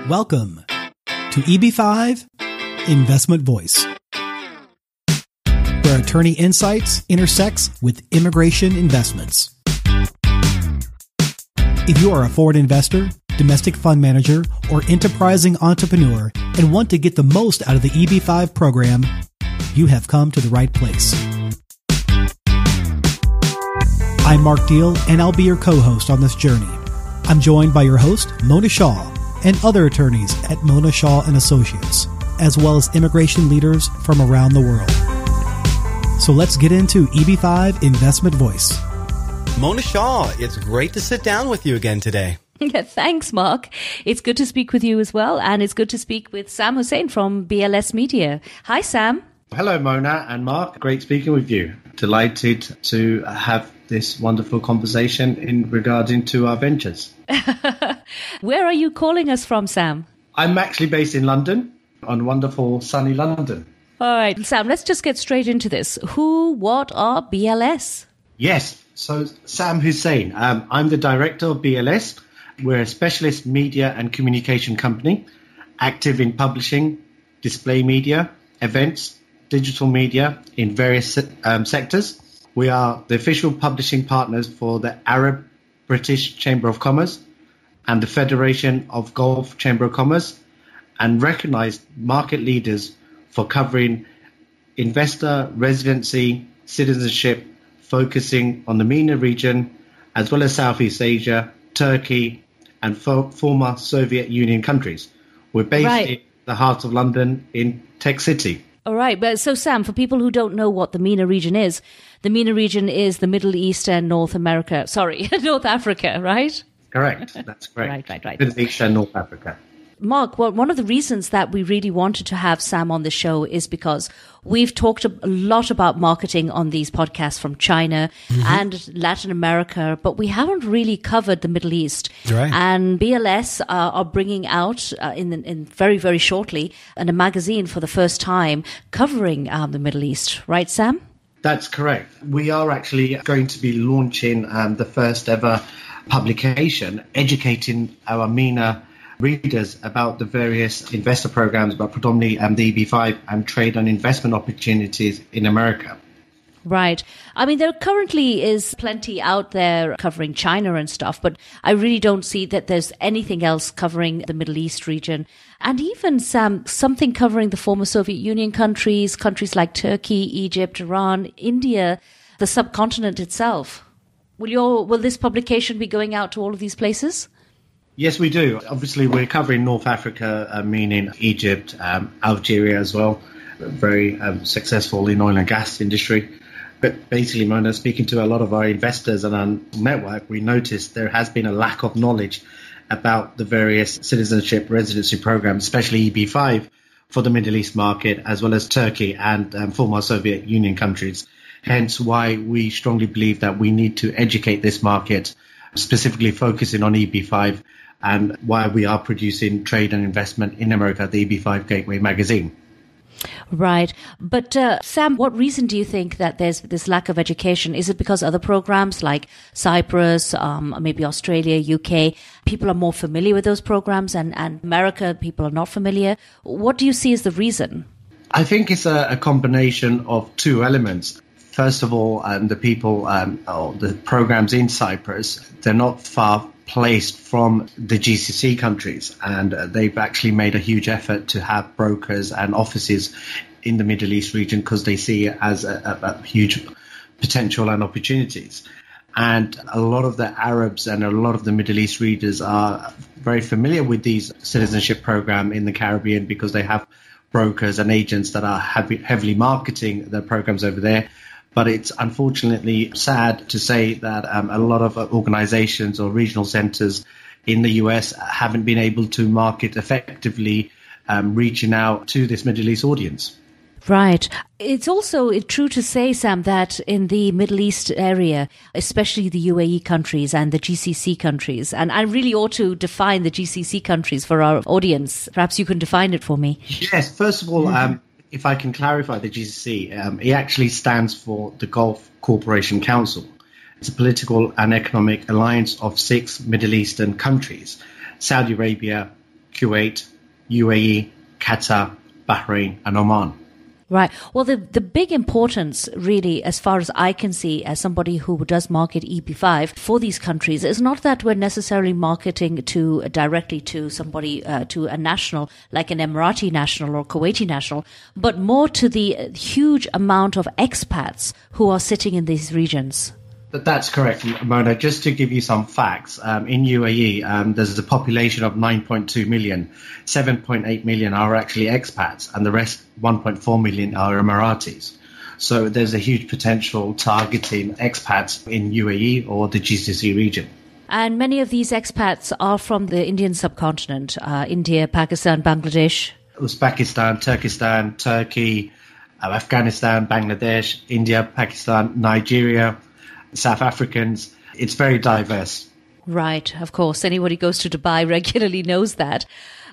Welcome to EB5 Investment Voice, where attorney insights intersects with immigration investments. If you are a foreign investor, domestic fund manager, or enterprising entrepreneur and want to get the most out of the EB5 program, you have come to the right place. I'm Mark Deal, and I'll be your co-host on this journey. I'm joined by your host, Mona Shah, and other attorneys at Mona Shah Associates, as well as immigration leaders from around the world. So let's get into EB5 Investment Voice. Mona Shah, it's great to sit down with you again today. Yeah, thanks, Mark. It's good to speak with you as well, and it's good to speak with Sam Hussein from BLS Media. Hi, Sam. Hello, Mona and Mark. Great speaking with you. Delighted to have this wonderful conversation in regarding to our ventures. Where are you calling us from, Sam? I'm actually based in London, on wonderful sunny London. All right, Sam, let's just get straight into this. Who, what are BLS? Yes, so Sam Hussein. I'm the director of BLS. We're a specialist media and communication company, active in publishing, display media, events, digital media in various sectors. We are the official publishing partners for the Arab British Chamber of Commerce and the Federation of Gulf Chamber of Commerce, and recognized market leaders for covering investor residency, citizenship, focusing on the MENA region, as well as Southeast Asia, Turkey, and former Soviet Union countries. We're based in the heart of London in Tech City. All right. But so, Sam, for people who don't know what the MENA region is, the MENA region is the Middle East and North Africa, right? Correct. That's correct. Right. Middle East and North Africa. Mark, well, one of the reasons that we really wanted to have Sam on the show is because we've talked a lot about marketing on these podcasts from China and Latin America, but we haven't really covered the Middle East. Right. And BLS are bringing out in very, very shortly a magazine for the first time covering the Middle East. Right, Sam? That's correct. We are actually going to be launching the first ever publication, educating our MENA readers about the various investor programs, but predominantly the EB5 and trade and investment opportunities in America. Right. I mean, there currently is plenty out there covering China and stuff, but I really don't see that there's anything else covering the Middle East region. And even, Sam, something covering the former Soviet Union countries like Turkey, Egypt, Iran, India, the subcontinent itself. Will this publication be going out to all of these places? Yes, we do. Obviously, we're covering North Africa, meaning Egypt, Algeria as well. Very successful in oil and gas industry. But basically, Mona, speaking to a lot of our investors and our network, we noticed there has been a lack of knowledge about the various citizenship residency programs, especially EB5 for the Middle East market, as well as Turkey and former Soviet Union countries. Hence why we strongly believe that we need to educate this market, specifically focusing on EB5, and why we are producing Trade and Investment in America, the EB5 Gateway magazine. Right. But Sam, what reason do you think that there's this lack of education? Is it because other programs like Cyprus, maybe Australia, UK, people are more familiar with those programs, and America, people are not familiar? What do you see as the reason? I think it's a combination of two elements. First of all, the people, or the programs in Cyprus, they're not far placed from the GCC countries, and they've actually made a huge effort to have brokers and offices in the Middle East region because they see it as a huge potential and opportunities. And a lot of the Arabs and a lot of the Middle East readers are very familiar with these citizenship program in the Caribbean because they have brokers and agents that are heavily marketing their programs over there. But it's unfortunately sad to say that a lot of organizations or regional centers in the US haven't been able to market effectively, reaching out to this Middle East audience. Right. It's also true to say, Sam, that in the Middle East area, especially the UAE countries and the GCC countries, and I really ought to define the GCC countries for our audience. Perhaps you can define it for me. Yes. First of all, if I can clarify the GCC, it actually stands for the Gulf Cooperation Council. It's a political and economic alliance of 6 Middle Eastern countries: Saudi Arabia, Kuwait, UAE, Qatar, Bahrain, and Oman. Right. Well, the big importance, really, as far as I can see, as somebody who does market EP5 for these countries, is not that we're necessarily marketing directly to somebody, to a national, like an Emirati national or Kuwaiti national, but more to the huge amount of expats who are sitting in these regions. That's correct, Mona. Just to give you some facts, in UAE, there's a population of 9.2 million. 7.8 million are actually expats, and the rest, 1.4 million, are Emiratis. So there's a huge potential targeting expats in UAE or the GCC region. And many of these expats are from the Indian subcontinent, India, Pakistan, Bangladesh. Uzbekistan, Turkestan, Turkey, Afghanistan, Bangladesh, India, Pakistan, Nigeria, South Africans. It's very diverse. Right, of course. Anybody who goes to Dubai regularly knows that.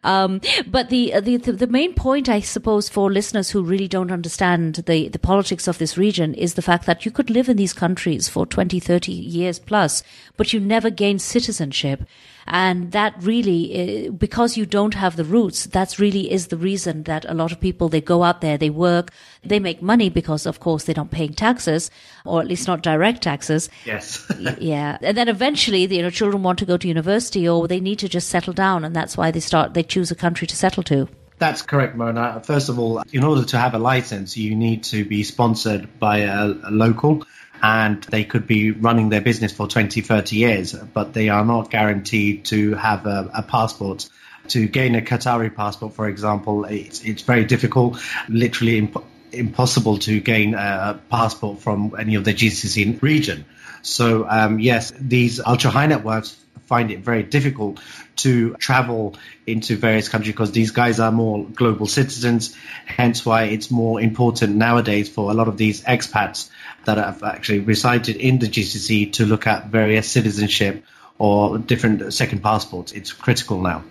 But the main point, I suppose, for listeners who really don't understand the politics of this region is the fact that you could live in these countries for 20, 30 years plus, but you never gain citizenship. And that really, because you don't have the roots, that's really is the reason that a lot of people, they go out there, they work, they make money because, of course, they're not paying taxes, or at least not direct taxes. Yes. Yeah. And then eventually, children want to go to university or they need to just settle down. And that's why they choose a country to settle to. That's correct, Mona. First of all, in order to have a license, you need to be sponsored by a local. And they could be running their business for 20, 30 years, but they are not guaranteed to have a passport. To gain a Qatari passport, for example, it's very difficult, literally impossible to gain a passport from any of the GCC region. So, yes, these ultra-high net worths find it very difficult to travel into various countries because these guys are more global citizens, hence why it's more important nowadays for a lot of these expats that have actually resided in the GCC to look at various citizenship or different second passports. It's critical now.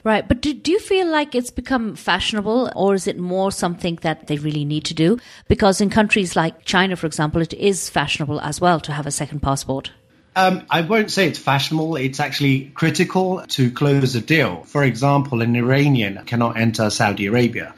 Right. But do you feel like it's become fashionable, or is it more something that they really need to do? Because in countries like China, for example, it is fashionable as well to have a second passport. I won't say it's fashionable. It's actually critical to close a deal. For example, an Iranian cannot enter Saudi Arabia.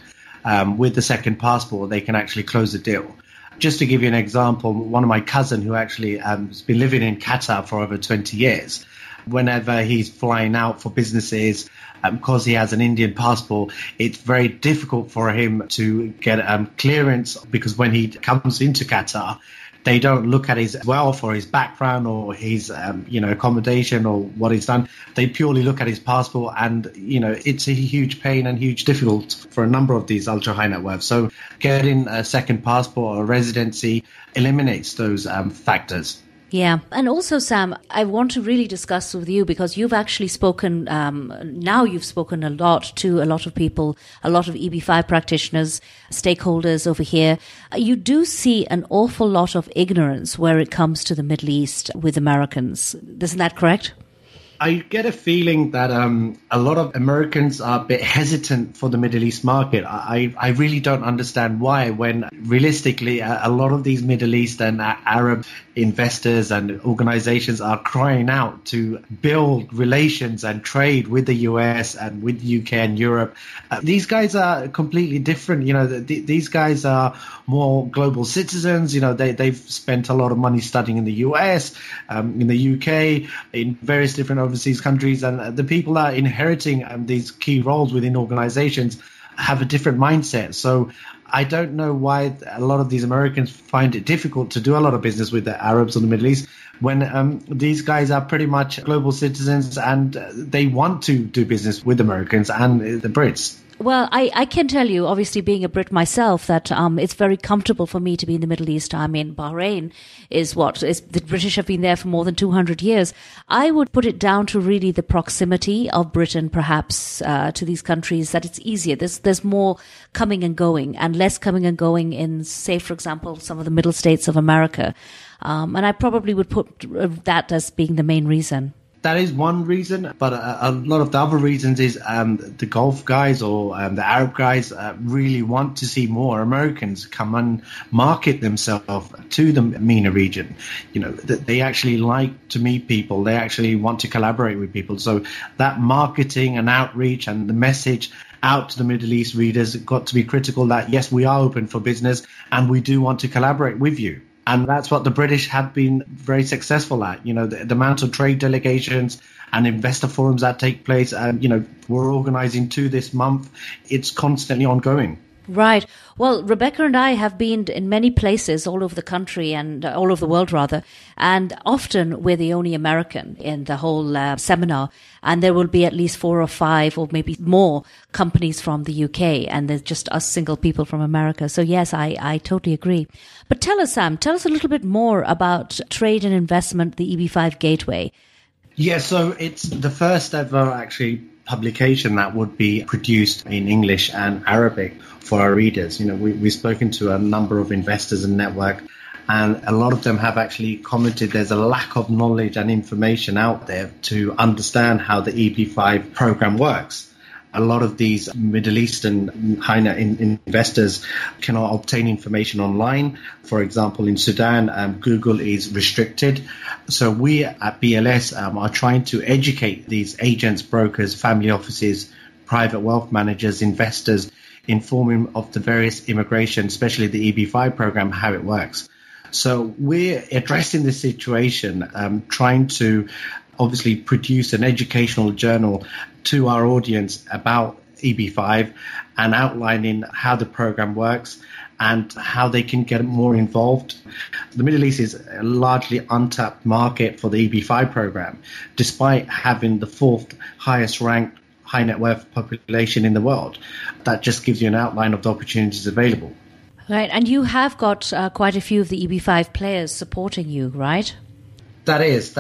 With the second passport, they can actually close a deal. Just to give you an example, one of my cousins who actually has been living in Qatar for over 20 years, whenever he's flying out for businesses, because he has an Indian passport, it's very difficult for him to get clearance because when he comes into Qatar, they don't look at his wealth or his background or his, accommodation or what he's done. They purely look at his passport, and, it's a huge pain and huge difficult for a number of these ultra high net worths. So getting a second passport or residency eliminates those factors. Yeah. And also, Sam, I want to really discuss with you because you've actually spoken, now you've spoken a lot to a lot of people, a lot of EB5 practitioners, stakeholders over here. You do see an awful lot of ignorance where it comes to the Middle East with Americans. Isn't that correct? I get a feeling that a lot of Americans are a bit hesitant for the Middle East market. I really don't understand why, when realistically a lot of these Middle East and Arab investors and organizations are crying out to build relations and trade with the US and with the UK and Europe. These guys are completely different. These guys are more global citizens. They've spent a lot of money studying in the US, in the UK, in various different overseas countries, and the people that are inheriting these key roles within organizations have a different mindset. So I don't know why a lot of these Americans find it difficult to do a lot of business with the Arabs or the Middle East when these guys are pretty much global citizens and they want to do business with Americans and the Brits. Well, I can tell you, obviously being a Brit myself, that it's very comfortable for me to be in the Middle East. I mean, Bahrain is the British have been there for more than 200 years. I would put it down to really the proximity of Britain, perhaps, to these countries, that it's easier. There's more coming and going and less coming and going in, say, for example, some of the middle states of America. And I probably would put that as being the main reason. That is one reason, but a lot of the other reasons is the Gulf guys or the Arab guys really want to see more Americans come and market themselves to the MENA region. They actually like to meet people. They actually want to collaborate with people. So that marketing and outreach and the message out to the Middle East readers got to be critical that, yes, we are open for business and we do want to collaborate with you. And that's what the British have been very successful at. The amount of trade delegations and investor forums that take place, we're organizing 2 this month. It's constantly ongoing. Right. Well, Rebecca and I have been in many places all over the country and all over the world, rather. And often we're the only American in the whole seminar. And there will be at least 4 or 5 or maybe more companies from the UK. And there's just us single people from America. So, yes, I totally agree. But tell us, Sam, tell us a little bit more about trade and investment, the EB5 Gateway. Yeah, so it's the first ever actually publication that would be produced in English and Arabic for our readers. We've spoken to a number of investors and network, and a lot of them have actually commented there's a lack of knowledge and information out there to understand how the EB5 program works. A lot of these Middle Eastern investors cannot obtain information online. For example, in Sudan, Google is restricted. So we at BLS are trying to educate these agents, brokers, family offices, private wealth managers, investors, informing of the various immigration, especially the EB5 program, how it works. So we're addressing this situation, trying to obviously produce an educational journal to our audience about EB5 and outlining how the program works and how they can get more involved. The Middle East is a largely untapped market for the EB5 program, despite having the 4th highest ranked high net worth population in the world. That just gives you an outline of the opportunities available. Right, and you have got quite a few of the EB5 players supporting you, right? That is.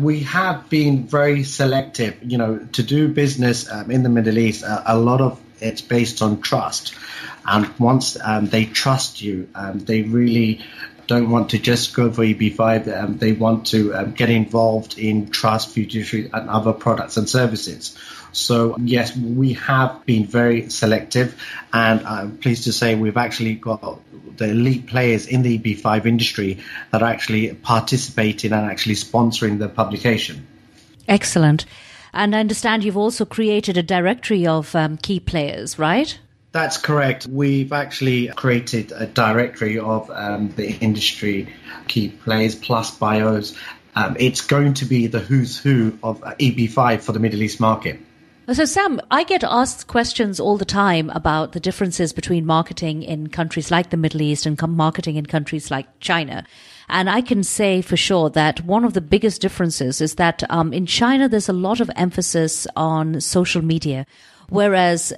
We have been very selective, to do business in the Middle East. A lot of it's based on trust. And once they trust you, they really don't want to just go for EB5. They want to get involved in trust, fiduciary, and other products and services. So, yes, we have been very selective, and I'm pleased to say we've actually got the elite players in the EB5 industry that are actually participating and actually sponsoring the publication. Excellent. And I understand you've also created a directory of key players, right? That's correct. We've actually created a directory of the industry key players plus bios. It's going to be the who's who of EB5 for the Middle East market. So, Sam, I get asked questions all the time about the differences between marketing in countries like the Middle East and marketing in countries like China. And I can say for sure that one of the biggest differences is that in China, there's a lot of emphasis on social media. Whereas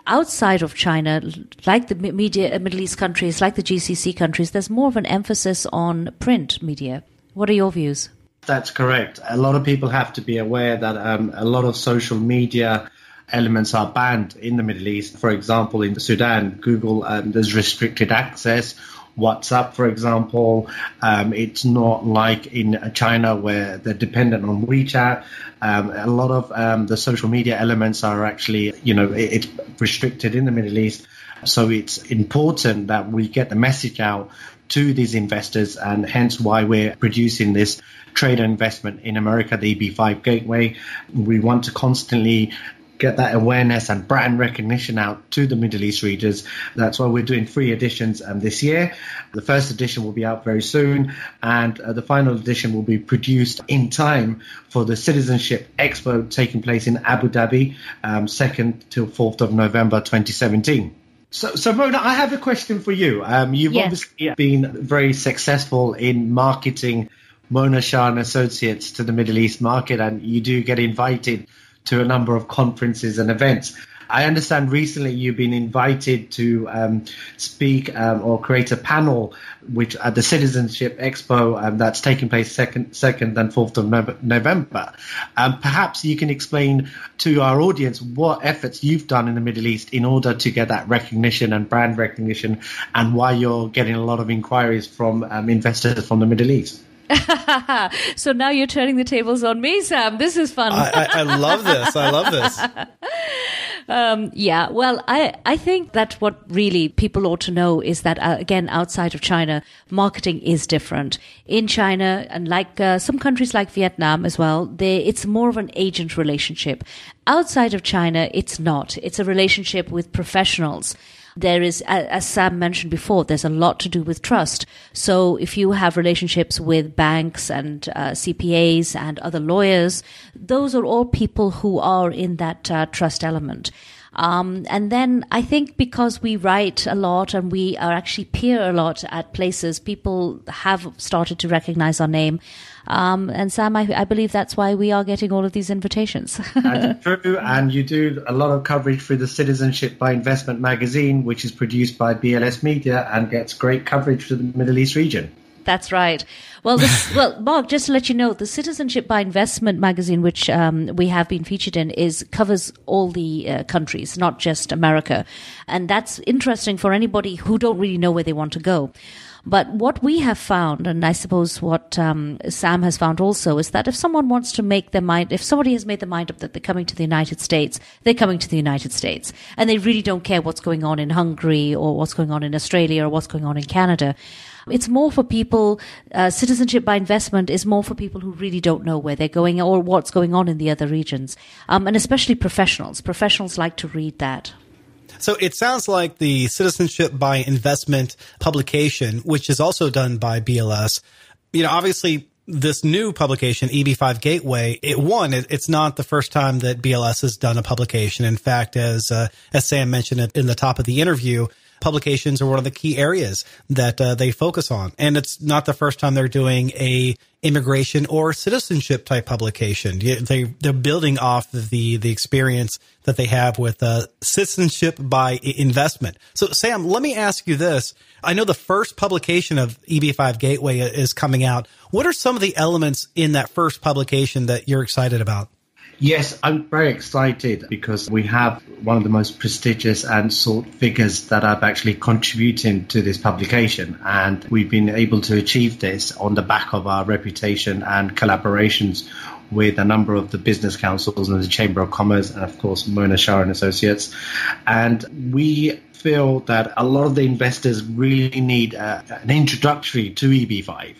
outside of China, like the Middle East countries, like the GCC countries, there's more of an emphasis on print media. What are your views? That's correct. A lot of people have to be aware that a lot of social media elements are banned in the Middle East. For example, in Sudan, Google, there's restricted access. WhatsApp, for example, it's not like in China where they're dependent on WeChat. A lot of the social media elements are actually, it's restricted in the Middle East. So it's important that we get the message out to these investors, and hence why we're producing this trade and investment in America, the EB5 Gateway. We want to constantly get that awareness and brand recognition out to the Middle East readers. That's why we're doing 3 editions this year. The first edition will be out very soon, and the final edition will be produced in time for the Citizenship Expo taking place in Abu Dhabi, 2nd till 4th of November 2017. So Mona, I have a question for you. You've obviously been very successful in marketing Mona Shah Associates to the Middle East market, and you do get invited to a number of conferences and events. I understand recently you've been invited to speak or create a panel which at the Citizenship Expo that's taking place 2nd and 4th of November. Perhaps you can explain to our audience what efforts you've done in the Middle East in order to get that recognition and brand recognition, and why you're getting a lot of inquiries from investors from the Middle East. So now you're turning the tables on me, Sam. This is fun. I love this. I love this. Yeah, well, I think that what really people ought to know is that, again, outside of China, marketing is different. In China, and like some countries like Vietnam as well, it's more of an agent relationship. Outside of China, it's not. It's a relationship with professionals. There is, as Sam mentioned before, there's a lot to do with trust. So if you have relationships with banks and CPAs and other lawyers, those are all people who are in that trust element. And then I think because we write a lot and we are actually peer a lot at places, people have started to recognize our name. And Sam, I believe that's why we are getting all of these invitations. That's true. And you do a lot of coverage through the Citizenship by Investment magazine, which is produced by BLS Media and gets great coverage for the Middle East region. That's right. Well, Mark, just to let you know, the Citizenship by Investment magazine, which we have been featured in, covers all the countries, not just America. And that's interesting for anybody who don't really know where they want to go. But what we have found, and I suppose what Sam has found also, is that if someone wants to make their mind, if somebody has made their mind up that they're coming to the United States, they're coming to the United States. And they really don't care what's going on in Hungary or what's going on in Australia or what's going on in Canada. It's more for people, Citizenship by Investment is more for people who really don't know where they're going or what's going on in the other regions. And especially professionals. Professionals like to read that. So it sounds like the Citizenship by Investment publication, which is also done by BLS, obviously this new publication, EB5 Gateway, it's not the first time that BLS has done a publication. In fact, as Sam mentioned in the top of the interview, publications are one of the key areas that they focus on. And it's not the first time they're doing a immigration or citizenship type publication. They're building off of the experience that they have with Citizenship by Investment. So, Sam, let me ask you this. I know the first publication of EB5 Gateway is coming out. What are some of the elements in that first publication that you're excited about? Yes, I'm very excited because we have one of the most prestigious and sought figures that are actually contributing to this publication. And we've been able to achieve this on the back of our reputation and collaborations with a number of the business councils and the Chamber of Commerce and, of course, Mona Shah Associates. And we feel that a lot of the investors really need an introductory to EB5.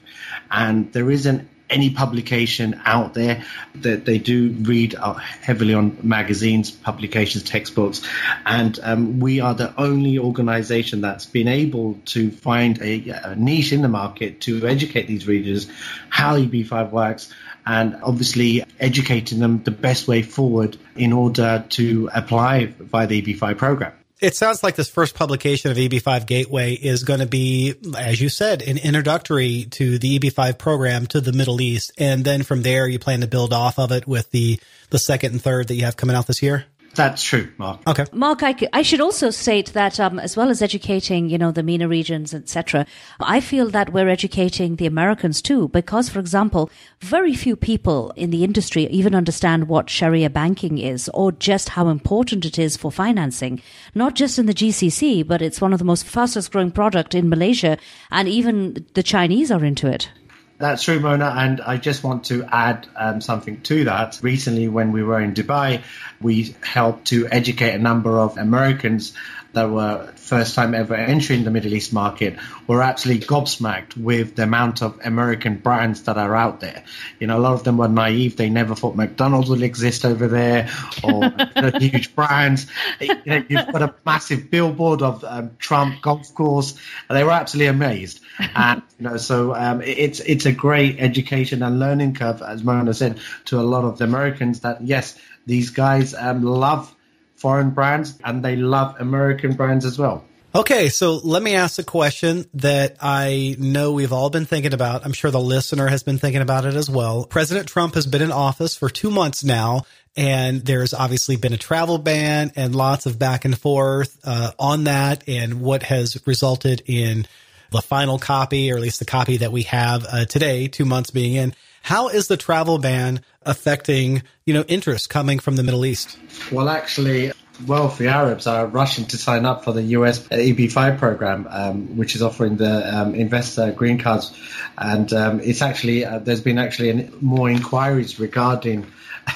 And there isn't any publication out there that they do read heavily on magazines, publications, textbooks. And we are the only organization that's been able to find a niche in the market to educate these readers how EB5 works and obviously educating them the best way forward in order to apply via the EB5 program. It sounds like this first publication of EB5 Gateway is going to be, as you said, an introductory to the EB5 program to the Middle East. And then from there, you plan to build off of it with the second and third that you have coming out this year? That's true, Mark. Okay. Mark, I should also state that as well as educating, the MENA regions, etc., I feel that we're educating the Americans too, because, for example, very few people in the industry even understand what Sharia banking is or just how important it is for financing, not just in the GCC, but it's one of the most fastest growing product in Malaysia, and even the Chinese are into it. That's true, Mona, and I just want to add something to that. Recently, when we were in Dubai, we helped to educate a number of Americans that were first time ever entering the Middle East market, were absolutely gobsmacked with the amount of American brands that are out there. A lot of them were naive. They never thought McDonald's would exist over there or huge brands. You've got a massive billboard of Trump golf course. And they were absolutely amazed. And, so it's a great education and learning curve, as Mona said, to a lot of the Americans that, yes, these guys love foreign brands and they love American brands as well. Okay, so let me ask a question that I know we've all been thinking about. I'm sure the listener has been thinking about it as well. President Trump has been in office for 2 months now, and there's obviously been a travel ban and lots of back and forth on that, and what has resulted in the final copy, or at least the copy that we have today, 2 months being in. How is the travel ban affecting, interest coming from the Middle East? Well, actually, wealthy Arabs are rushing to sign up for the US EB5 program, which is offering the investor green cards. And it's actually, there's been actually more inquiries regarding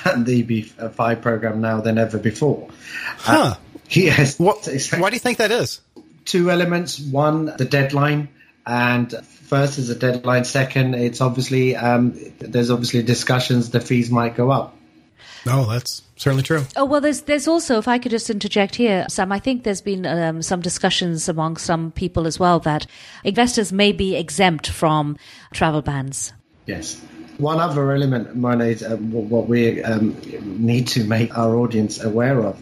the EB5 program now than ever before. Yes. Why do you think that is? Two elements. One, the deadline. And first is the deadline. Second, it's obviously, there's obviously discussions, the fees might go up. Oh, that's certainly true. Oh, well, there's also, if I could just interject here, Sam, I think there's been some discussions among some people as well that investors may be exempt from travel bans. Yes. One other element, Mona, is what we need to make our audience aware of.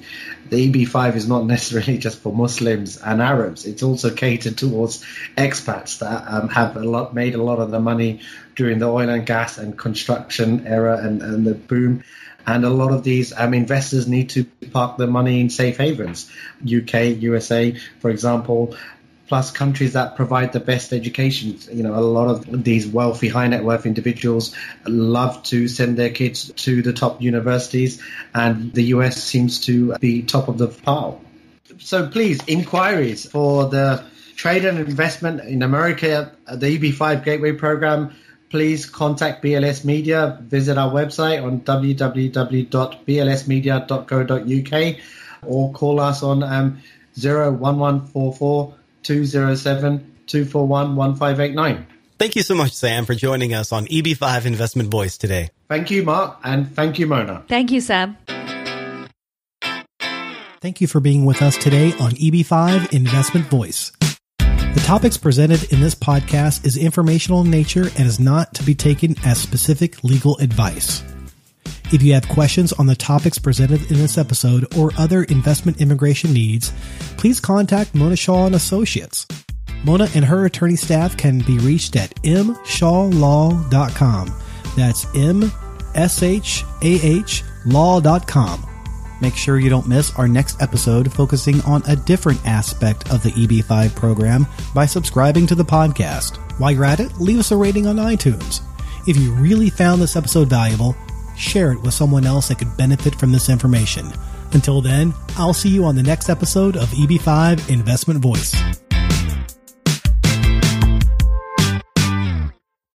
The EB5 is not necessarily just for Muslims and Arabs. It's also catered towards expats that have made a lot of the money during the oil and gas and construction era and the boom. And a lot of these investors need to park their money in safe havens. UK, USA, for example, plus countries that provide the best education. You know, a lot of these wealthy, high net worth individuals love to send their kids to the top universities, and the US seems to be top of the pile. So please, inquiries for the trade and investment in America, the EB5 Gateway Program, please contact BLS Media. Visit our website on www.blsmedia.co.uk or call us on 01144 207-241-1589. Thank you so much, Sam, for joining us on EB5 Investment Voice today. Thank you, Mark, and thank you, Mona. Thank you, Sam. Thank you for being with us today on EB5 Investment Voice. The topics presented in this podcast is informational in nature and is not to be taken as specific legal advice. If you have questions on the topics presented in this episode or other investment immigration needs, please contact Mona Shah Associates. Mona and her attorney staff can be reached at mshawlaw.com. That's MSHAH law.com. Make sure you don't miss our next episode focusing on a different aspect of the EB5 program by subscribing to the podcast. While you're at it, leave us a rating on iTunes. If you really found this episode valuable, share it with someone else that could benefit from this information. Until then, I'll see you on the next episode of EB5 Investment Voice.